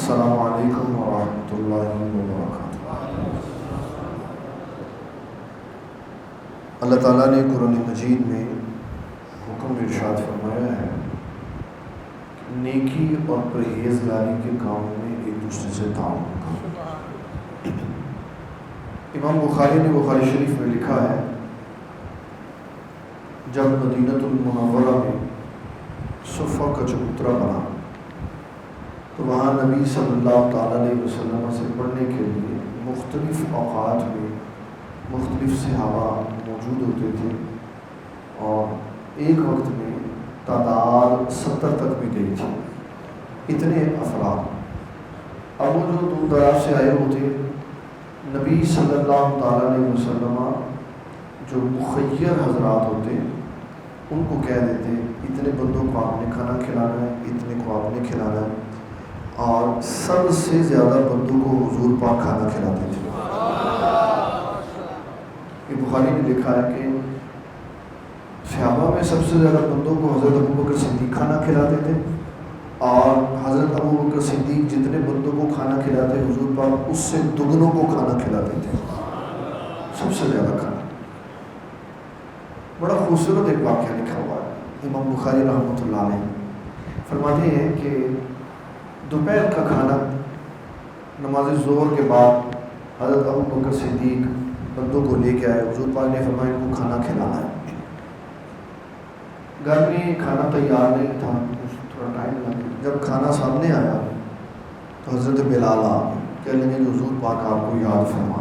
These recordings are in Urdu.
السلام علیکم ورحمۃ اللہ وبرکاتہ۔ اللہ تعالیٰ نے قرآن مجید میں حکم ارشاد فرمایا ہے کہ نیکی اور پرہیزگاری کے کاموں میں ایک دوسرے سے تعاون کرو۔ امام بخاری نے بخاری شریف میں لکھا ہے، جب مدینۃ المنورہ میں صفہ کا چبوترا بنا تو وہاں نبی صلی اللہ تعالیٰ علیہ وسلم سے پڑھنے کے لیے مختلف اوقات میں مختلف صحابہ موجود ہوتے تھے، اور ایک وقت میں تعداد 70 تک بھی گئی تھی، اتنے افراد۔ اب وہ جو دور دراز سے آئے ہوتے، نبی صلی اللہ تعالیٰ علیہ وسلم جو مخیر حضرات ہوتے ان کو کہہ دیتے اتنے بندوں کو آپ نے کھانا کھلانا ہے، اتنے کو آپ نے کھلانا ہے، اور سب سے زیادہ بندوں کو حضور پاک کھانا کھلاتے تھے۔ یہ بخاری نے لکھا ہے کہ صحابہ میں سب سے زیادہ بندوں کو حضرت ابوبکر صدیق کھانا کھلاتے تھے، اور حضرت ابوبکر صدیق جتنے بندوں کو کھانا کھلاتے حضور پاک اس سے دگنوں کو کھانا کھلاتے تھے، سب سے زیادہ کھانا۔ بڑا خوبصورت ایک واقعہ لکھا ہوا ہے، امام بخاری رحمۃ اللہ علیہ فرماتے ہیں کہ دوپہر کا کھانا نماز ظہر کے بعد حضرت ابوبکر صدیق بندوں کو لے کے آئے، حضور پاک نے فرمایا ان کو کھانا کھلانا ہے۔ گھر میں کھانا تیار نہیں تھا، تھوڑا ٹائم لگا۔ جب کھانا سامنے آیا تو حضرت بلال کہنے لگے کہ حضور پاک آپ کو یاد فرما۔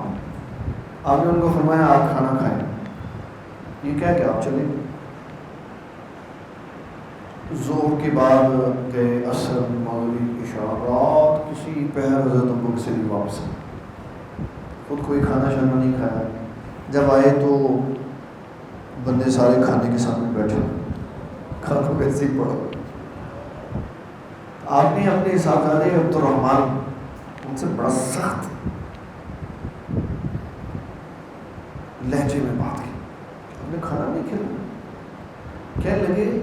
آپ نے ان کو فرمایا آپ کھانا کھائیں، یہ کہہ کے آپ چلے۔ ظہر کے بعد گئے، عصر، مغرب، عشاء، رات کسی پہر حضرت ابوبکر سے بھی واپس آئے، خود کوئی کھانا شانا نہیں کھایا۔ جب آئے تو بندے سارے کھانے کے سامنے بیٹھے، کھانا ویسے ہی پڑا۔ آپ نے اپنے صاحبزادے عبد الرحمن ان سے بڑا سخت لہجے میں بات کی، آپ نے کھانا نہیں کھلایا۔ کہنے لگے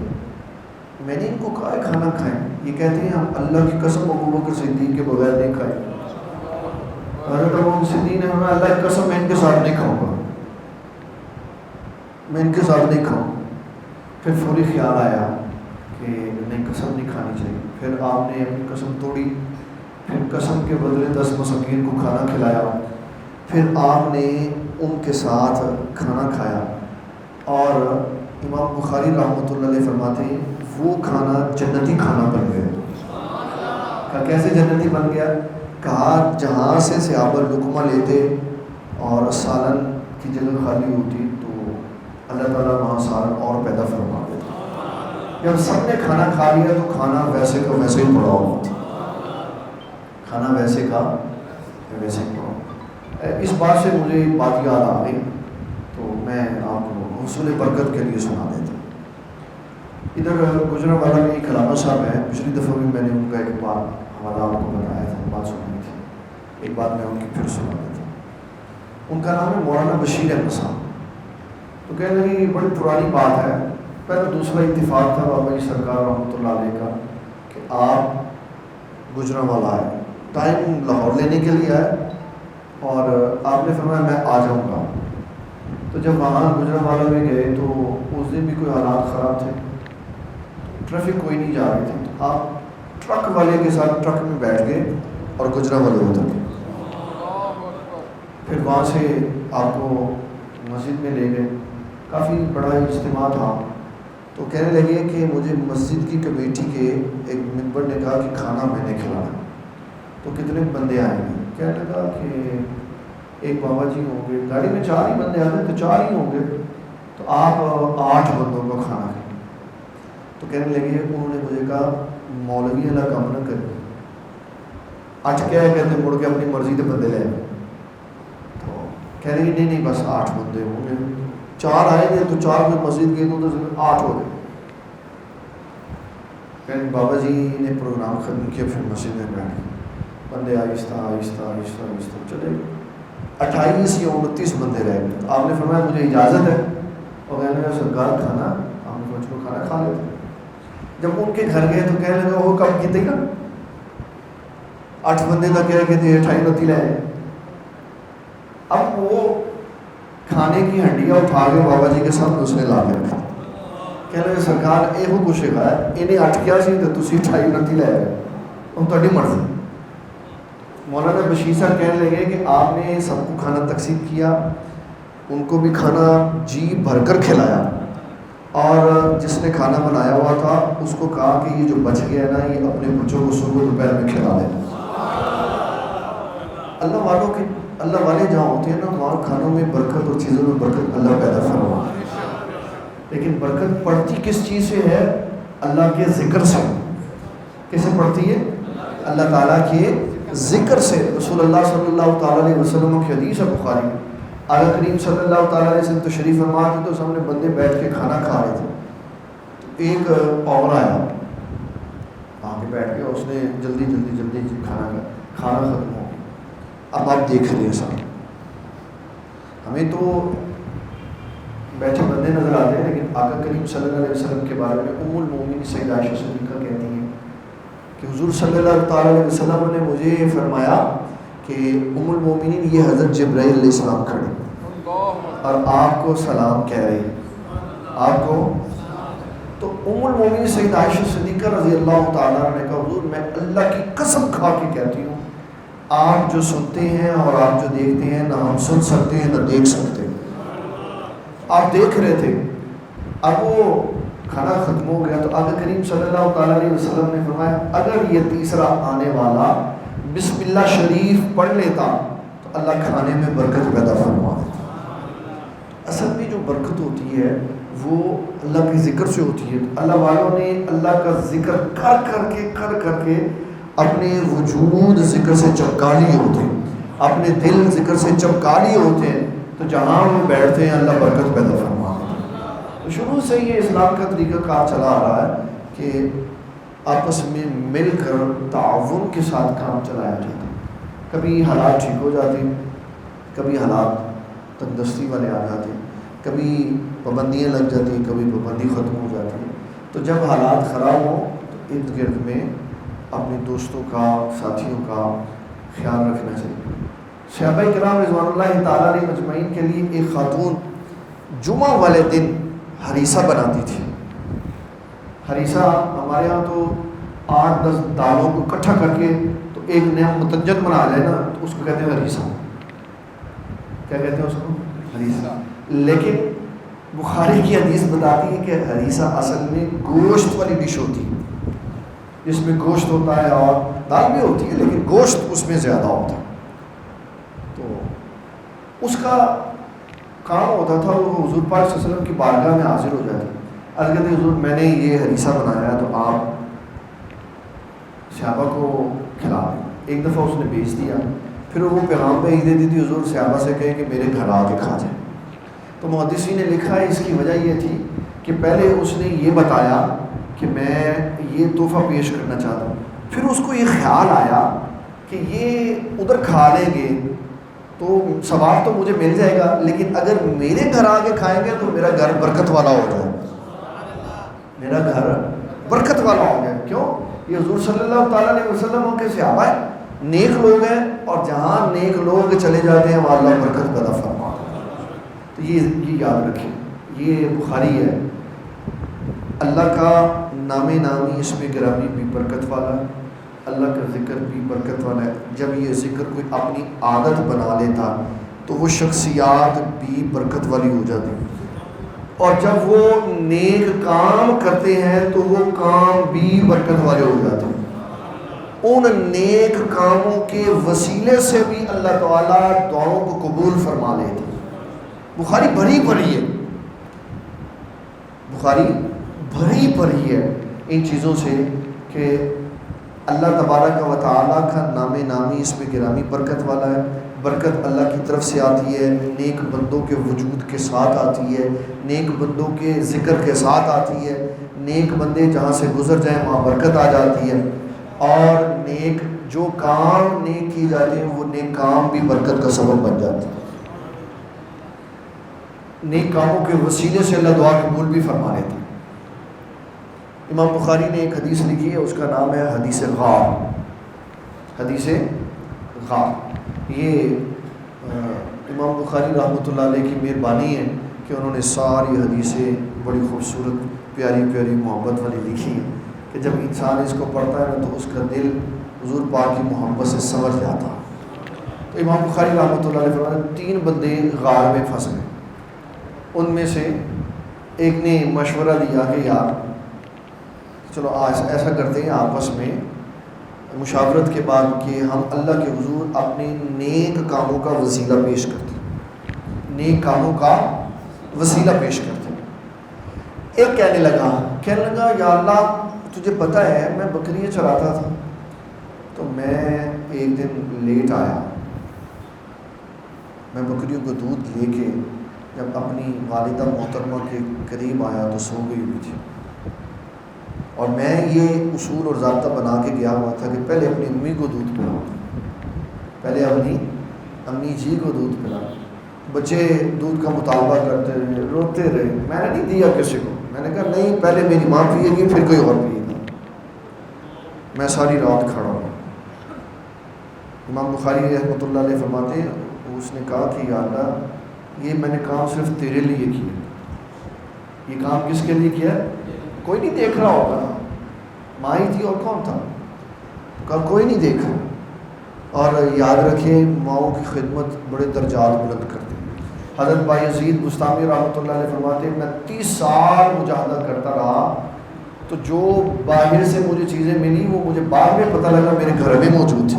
میں نے ان کو کہا ہے کھانا کھائیں، یہ کہتے ہیں ہم اللہ کی قسم ابوبکر صدیق کے بغیر نہیں کھائیں۔ حضرت ابوبکر صدیق نے فرمایا اللہ کی قسم میں ان کے ساتھ نہیں کھاؤں گا، میں ان کے ساتھ نہیں کھاؤں۔ پھر فوری خیال آیا کہ نہیں، قسم نہیں کھانی چاہیے۔ پھر آپ نے اپنی قسم توڑی، پھر قسم کے بدلے 10 مساکین کو کھانا کھلایا۔ پھر آپ نے ان کے ساتھ کھانا کھایا، اور امام بخاری رحمۃ اللہ علیہ فرماتے ہیں وہ کھانا جنتی کھانا بن گیا۔ کہا کیسے جنتی بن گیا؟ کہا جہاں سے صحابہ لقمہ لیتے اور سالن کی جگہ خالی ہوتی تو اللہ تعالیٰ وہاں سالن اور پیدا فرما دیتا۔ جب سب نے کھانا کھا لیا تو کھانا ویسے کا ویسے ہی پڑا ہوا تھا، کھانا ویسے کا ویسے ہی پڑا۔ اس بات سے مجھے ایک بات یاد آ گئی، تو میں آپ کو حصول برکت کے لیے سنا دیتا ہوں۔ ادھر گجرانوالہ میں ایک علامہ صاحب ہیں، پچھلی دفعہ بھی میں نے ان کا ایک بات حوالہ آپ کو بتایا تھا، بات سنائی تھی، ایک بات میں ان کی پھر سنا دیتا ہوں۔ ان کا نام ہے مولانا بشیر احمد صاحب۔ تو کہنے لگے یہ بڑی پرانی بات ہے، پہلے دوسرا اتفاق تھا بابا جی سرکار رحمۃ اللہ علیہ کا کہ آپ گجرانوالہ آئے، ٹائم لاہور لینے کے لیے آئے، اور آپ نے فرمایا میں آ جاؤں گا۔ تو جب وہاں گجرانوالہ میں گئے تو اس دن بھی کوئی حالات خراب تھے، ٹریفک کوئی نہیں جا رہی تھی، تو آپ ٹرک والے کے ساتھ ٹرک میں بیٹھ گئے اور گجرانوالہ اتر گئے۔ پھر وہاں سے آپ کو مسجد میں لے گئے، کافی بڑا اجتماع تھا۔ تو کہنے لگے کہ مجھے مسجد کی کمیٹی کے ایک ممبر نے کہا کہ کھانا میں نے کھلانا، تو کتنے بندے آئیں گے؟ کہنے لگا کہ ایک بابا جی ہوں گے، گاڑی میں 4 ہی بندے آتے تو 4 ہی ہوں گے، تو آپ 8 بندوں کو کھانا کھائیں۔ تو کہنے لگے انہوں نے مجھے کہا مولوی اللہ کام نہ کرے، آج کیا ہے کہتے مڑ کے اپنی مرضی سے بندے لے۔ تو کہہ رہے نہیں نہیں بس 8 بندے ہوں گے، 4 آئے گے تو 4 میں مسجد گئے تو 8 ہو گئے۔ پھر بابا جی نے پروگرام ختم کیا، پھر مسجد میں بیٹھ گئے، بندے آہستہ آہستہ آہستہ آہستہ چلے، 28 یا 29 بندے رہ گئے۔ آپ نے فرمایا مجھے اجازت ہے، اور کہنے لگا سرکار کھانا آپ نے مجھ کو کھانا کھا لیتے۔ جب ان کے گھر گئے تو کہنے لگا وہ کب کیتے گا؟ 8 بندے تو کہہ کے تھے 28 لے آئے. اب وہ کھانے کی ہنڈیاں اٹھا کے بابا جی کے سامنے اس نے لا کے رکھا. کہہ رہے سرکار یہ کچھ ہے انہیں 8 کیا سی تو تسی 28 لے آئے ہوں تاری مرضی. مولانا بشیر صاحب کہنے لگے کہ آپ نے سب کو کھانا تقسیم کیا, ان کو بھی کھانا جی بھر کر کھلایا, اور جس نے کھانا بنایا ہوا تھا اس کو کہا کہ یہ جو بچ گیا نا یہ اپنے بچوں کو صبح دوپہر میں کھلا دیں. اللہ والے جہاں ہوتے ہیں نا وہاں کھانوں میں برکت اور چیزوں میں برکت اللہ پیدا فرما. لیکن برکت پڑتی کس چیز سے ہے؟ اللہ کے ذکر سے. کیسے پڑتی ہے؟ اللہ تعالیٰ کے ذکر سے. رسول اللہ صلی اللہ تعالیٰ علیہ وسلم کی حدیث ہے بخاری میں, آقا کریم صلی اللہ تعالیٰ علیہ وسلم تشریف فرما تھے تو سامنے بندے بیٹھ کے کھانا کھا رہے تھے. ایک پاور آیا آ کے بیٹھ کے, اس نے جلدی کھانا ختم ہو گیا. اب آپ دیکھ رہے ہیں سب, ہمیں تو بیٹھے بندے نظر آتے ہیں, لیکن آقا کریم صلی اللہ علیہ وسلم کے بارے میں ام المومنین سیدہ عائشہ صدیقہ کہتی ہیں کہ حضور صلی اللہ تعالیٰ علیہ وسلم نے مجھے فرمایا کہ ام المومنین یہ حضرت جبرائیل علیہ السلام کھڑے اور آپ کو سلام کہہ رہے ہیں, آپ کو. تو ام المومنین سیدہ عائشہ صدیقہ رضی اللہ تعالیٰ نے کہا حضور میں اللہ کی قسم کھا کے کہتی ہوں آپ جو سنتے ہیں اور آپ جو دیکھتے ہیں نہ ہم سن سکتے ہیں نہ دیکھ سکتے ہیں. آپ دیکھ رہے تھے, اب وہ کھانا ختم ہو گیا تو آقا کریم صلی اللہ تعالیٰ علیہ وسلم نے فرمایا اگر یہ تیسرا آنے والا بسم اللہ شریف پڑھ لیتا تو اللہ کھانے میں برکت پیدا فرما دیتا. اصل میں جو برکت ہوتی ہے وہ اللہ کے ذکر سے ہوتی ہے. اللہ والوں نے اللہ کا ذکر کر کے اپنے وجود ذکر سے چپکا لیے ہوتے ہیں, اپنے دل ذکر سے چپکا لیے ہوتے ہیں, تو جہاں وہ بیٹھتے ہیں اللہ برکت پیدا فرما. تو شروع سے یہ اسلام کا طریقہ کار چلا آ رہا ہے کہ آپس میں مل کر تعاون کے ساتھ کام چلایا جاتا ہے. کبھی حالات ٹھیک ہو جاتے ہیں, کبھی حالات تندرستی والے آ جاتے ہیں, کبھی پابندیاں لگ جاتی ہیں, کبھی پابندی ختم ہو جاتی ہے. تو جب حالات خراب ہوں تو ارد گرد میں اپنے دوستوں کا, ساتھیوں کا خیال رکھنا چاہیے. صحابہ کرام رضوان اللہ تعالیٰ علیہ مجمعین کے لیے ایک خاتون جمعہ والے دن ہریسہ بناتی تھی. ہریسہ ہمارے ہاں تو 8-10 دالوں کو اکٹھا کر کے تو ایک نیا متنجن بنا لے نا تو اس کو کہتے ہیں ہریسہ. کیا کہتے ہیں اس کو؟ ہریسہ. لیکن بخاری کی حدیث بتاتی ہے کہ ہریسہ اصل میں گوشت والی ڈش ہوتی ہے, جس میں گوشت ہوتا ہے اور دال بھی ہوتی ہے لیکن گوشت اس میں زیادہ ہوتا ہے. تو اس کا کام ہوتا تھا وہ حضور پاک صلی اللہ علیہ وسلم کی بارگاہ میں حاضر ہو جاتے. عرض کرتے حضور میں نے یہ ہریسہ بنایا تو آپ صحابہ کو کھلا دیں. ایک دفعہ اس نے بیچ دیا, پھر وہ پیغام پہ عیدیں دی تھی حضور صحابہ سے کہے کہ میرے گھر آ کے کھا جائیں. تو محدثین نے لکھا ہے اس کی وجہ یہ تھی کہ پہلے اس نے یہ بتایا کہ میں یہ تحفہ پیش کرنا چاہتا ہوں, پھر اس کو یہ خیال آیا کہ یہ ادھر کھا لیں گے تو ثواب تو مجھے مل جائے گا, لیکن اگر میرے گھر آ کے کھائیں گے تو میرا گھر برکت والا ہو جائے, میرا گھر برکت والا ہو گیا. کیوں؟ یہ حضور صلی اللہ تعالیٰ علیہ وسلم کے صحابہ ہیں, نیک لوگ ہیں, اور جہاں نیک لوگ چلے جاتے ہیں وہاں اللہ برکت پیدا فرماتا ہے. تو یہ یاد رکھیں, یہ بخاری ہے. اللہ کا نامی اس میں گرامی بھی برکت والا ہے, اللہ کا ذکر بھی برکت والا ہے. جب یہ ذکر کوئی اپنی عادت بنا لیتا تو وہ شخصیات بھی برکت والی ہو جاتی, اور جب وہ نیک کام کرتے ہیں تو وہ کام بھی برکت والے ہو جاتے ہیں. ان نیک کاموں کے وسیلے سے بھی اللہ تعالیٰ دعاؤں کو قبول فرما لیتے. بخاری بھری پڑی ہے, بخاری بھری پڑی ہے ان چیزوں سے کہ اللہ تبارک و تعالیٰ کا نامی اس میں گرامی برکت والا ہے. برکت اللہ کی طرف سے آتی ہے, نیک بندوں کے وجود کے ساتھ آتی ہے, نیک بندوں کے ذکر کے ساتھ آتی ہے. نیک بندے جہاں سے گزر جائیں وہاں برکت آ جاتی ہے, اور نیک جو کام نیک کی جاتے ہیں وہ نیک کام بھی برکت کا سبب بن جاتے ہیں. نیک کاموں کے وسیلے سے اللہ دعا قبول بھی فرما لیتا ہے. امام بخاری نے ایک حدیث لکھی ہے, اس کا نام ہے حدیث غار. حدیث غار، یہ امام بخاری رحمۃ اللہ علیہ کی مہربانی ہے کہ انہوں نے ساری حدیثیں بڑی خوبصورت پیاری پیاری محبت والی لکھی ہیں کہ جب انسان اس کو پڑھتا ہے نا تو اس کا دل حضور پاک کی محبت سے سمجھ جاتا. تو امام بخاری رحمۃ اللہ علیہ فرماتے 3 بندے غار میں پھنس گئے. ان میں سے ایک نے مشورہ دیا کہ یار چلو آج ایسا کرتے ہیں آپس میں مشاورت کے بعد کہ ہم اللہ کے حضور اپنے نیک کاموں کا وسیلہ پیش کرتے ہیں، نیک کاموں کا وسیلہ پیش کرتے ہیں. ایک کہنے لگا یا اللہ تجھے پتہ ہے میں بکریاں چراتا تھا تو میں ایک دن لیٹ آیا، میں بکریوں کو دودھ لے کے جب اپنی والدہ محترمہ کے قریب آیا تو سو گئی ہوئی تھی، اور میں یہ اصول اور ضابطہ بنا کے گیا ہوا تھا کہ پہلے اپنی امی کو دودھ پلاؤں، پہلے اپنی امی جی کو دودھ پلاؤں. بچے دودھ کا مطالبہ کرتے رہے، روتے رہے، میں نے نہیں دیا کسی کو، میں نے کہا نہیں پہلے میری ماں پیے گی پھر کوئی اور پیے گا. میں ساری رات کھڑا ہوں. امام بخاری رحمۃ اللہ علیہ فرماتے ہیں اس نے کہا کہ یا اللہ یہ میں نے کام صرف تیرے لیے کیا، یہ کام کس کے لیے کیا؟ کوئی نہیں دیکھ رہا ہوگا، ماں ہی تھی اور کون تھا؟ کہا کوئی نہیں دیکھ رہا. اور یاد رکھیں ماؤں کی خدمت بڑے درجات بلند کرتی ہے. حضرت بایزید بستامی رحمۃ اللہ علیہ فرماتے ہیں میں 30 سال مجاہدہ کرتا رہا تو جو باہر سے مجھے چیزیں ملی وہ مجھے بعد میں پتہ لگا میرے گھر میں موجود تھی.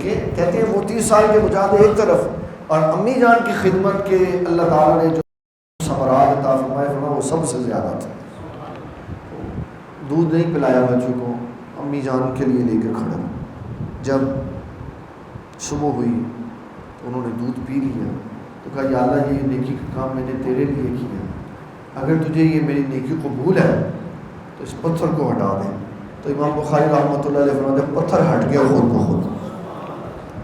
کہتے ہیں وہ 30 سال کے مجاہدے ایک طرف اور امی جان کی خدمت کے اللہ تعالیٰ نے جو ثمرات عطا فرمائے وہ سب سے زیادہ تھے. دودھ نہیں پلایا بچوں کو، امی جان کے لیے لے کے کھڑا. جب صبح ہوئی تو انہوں نے دودھ پی لیا تو کہا یا اللہ یہ نیکی کا کام میں نے تیرے لیے کیا، اگر تجھے یہ میری نیکی قبول ہے تو اس پتھر کو ہٹا دے. تو امام بخاری رحمۃ اللہ علیہ فرماتے ہیں پتھر ہٹ گیا خود بخود.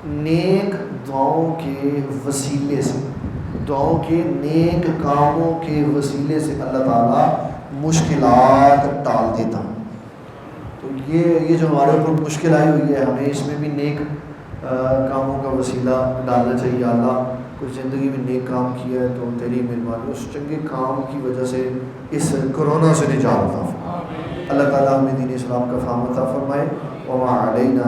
نیک دعاؤں کے وسیلے سے، دعاؤں کے نیک کاموں کے وسیلے سے اللہ تعالیٰ مشکلات ٹال دیتا. تو یہ جو ہمارے اوپر مشکل آئی ہوئی ہے ہمیں اس میں بھی نیک کاموں کا وسیلہ ڈالنا چاہیے. اللہ کچھ زندگی میں نیک کام کیا ہے تو تیری مہربانی اس چنگے کام کی وجہ سے اس کرونا سے نجات عطا فرمائے. اللہ تعالیٰ ہمیں دین اسلام کا فہم عطا فرمائے. وما علینا